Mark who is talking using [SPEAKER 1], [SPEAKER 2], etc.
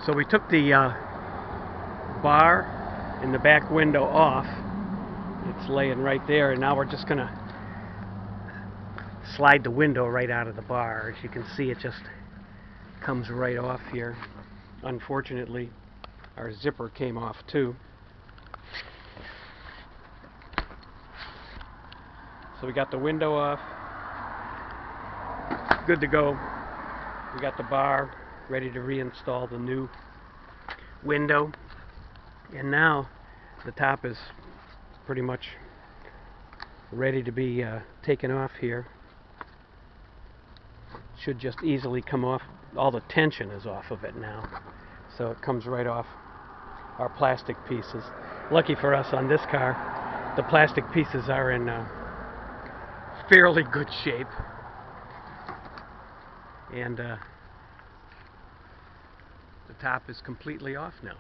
[SPEAKER 1] So we took the bar in the back window off. It's laying right there, and now we're just gonna slide the window right out of the bar. As you can see, it just comes right off here. Unfortunately, our zipper came off too. So we got the window off. Good to go. We got the bar ready to reinstall the new window. And now the top is pretty much ready to be taken off here. Should just easily come off. All the tension is off of it now. So it comes right off our plastic pieces. Lucky for us on this car, the plastic pieces are in fairly good shape. And the top is completely off now.